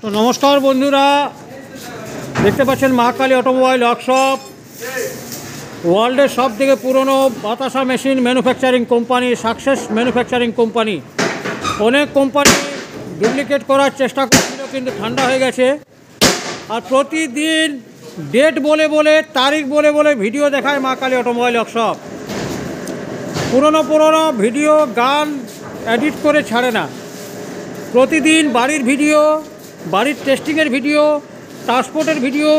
তো নমস্কার বন্ধুরা, দেখতে পাচ্ছেন মহাকালী অটোমোবাইল ওয়ার্কশপ ওয়ার্ল্ডের সব থেকে পুরনো বাতাসা machine manufacturing company, success manufacturing company. অনেক কোম্পানি ডুপ্লিকেট করার চেষ্টা করছিল, কিন্তু ঠান্ডা হয়ে গেছে। আর প্রতিদিন ডেট বলে বলে, তারিখ বলে বলে ভিডিও দেখায় মহাকালী অটোমোবাইল ওয়ার্কশপ। পুরনো ভিডিও, গান এডিট করে ছাড়ে না। প্রতিদিন বাড়ির ভিডিও, বাড়ির টেস্টিংয়ের ভিডিও, ট্রান্সপোর্টের ভিডিও,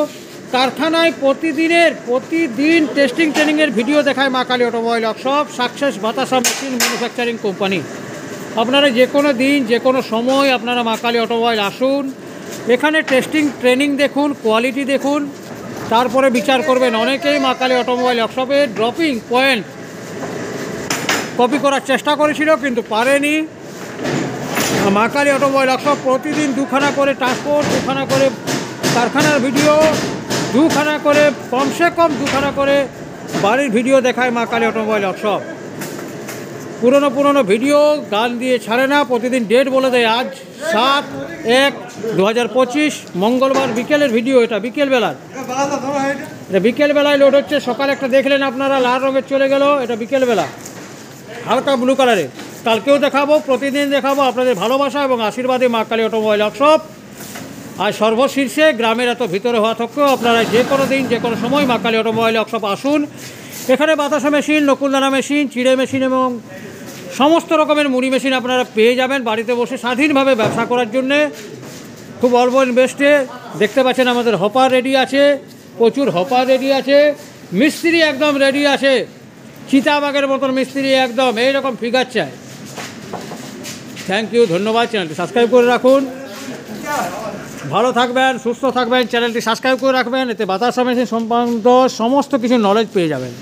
কারখানায় প্রতিদিন টেস্টিং ট্রেনিংয়ের ভিডিও দেখায় মহাকালী অটোমোবাইল ওয়ার্কশপ, সাকসেস বাতাসা মেশিন ম্যানুফ্যাকচারিং কোম্পানি। আপনারা যে কোনো দিন, যে কোনো সময় আপনারা মহাকালী অটোমোবাইল আসুন, এখানে টেস্টিং ট্রেনিং দেখুন, কোয়ালিটি দেখুন, তারপরে বিচার করবেন। অনেকেই মহাকালী অটোমোবাইল ওয়ার্কশপের ড্রপিং পয়েন্ট কপি করার চেষ্টা করেছিল, কিন্তু পারেনি। মহাকালী অটোমোবাইল ওয়ার্কশপ প্রতিদিন দুখানা করে ট্রান্সপোর্ট, দুখানা করে কারখানার ভিডিও, দুখানা করে, কমসে কম দুখানা করে বাড়ির ভিডিও দেখায় মহাকালী অটোমোবাইল ওয়ার্কশপ। পুরনো ভিডিও গান দিয়ে ছাড়ে না, প্রতিদিন ডেট বলে দেয়। আজ 7/1/2025 মঙ্গলবার বিকেলের ভিডিও। এটা বিকেলবেলার, এটা বিকেলবেলায় লোড হচ্ছে। সকালে একটা দেখলেন আপনারা, লাল রঙের চলে গেল, এটা বিকেলবেলা, হালকা ব্লু কালারে। কালকেও দেখাবো, প্রতিদিন দেখাবো। আপনাদের ভালোবাসা এবং আশীর্বাদে মহাকালী অটোমোবাইল ওয়ার্কশপ। আর সর্বশীর্ষে গ্রামের এত ভিতরে হওয়া থাকলেও আপনারা যে কোনো দিন, যে কোনো সময় মহাকালী অটোমোবাইল ওয়ার্কশপ আসুন। এখানে বাতাসা মেশিন, নকুলদানা মেশিন, চিড়ে মেশিন এবং সমস্ত রকমের মুড়ি মেশিন আপনারা পেয়ে যাবেন বাড়িতে বসে স্বাধীনভাবে ব্যবসা করার জন্যে, খুব অল্প ইনভেস্টে। দেখতে পাচ্ছেন আমাদের হপার রেডি আছে, প্রচুর হপার রেডি আছে, মিস্ত্রি একদম রেডি আছে, চিতাবাগের মতন মিস্ত্রি একদম এইরকম ফিগার চাই। থ্যাংক ইউ, ধন্যবাদ। চ্যানেলটি সাবস্ক্রাইব করে রাখুন। ভালো থাকবেন, সুস্থ থাকবেন, চ্যানেলটি সাবস্ক্রাইব করে রাখবেন। এতে বাতাসা মেশিন সম্বন্ধে সমস্ত কিছু নলেজ পেয়ে যাবেন।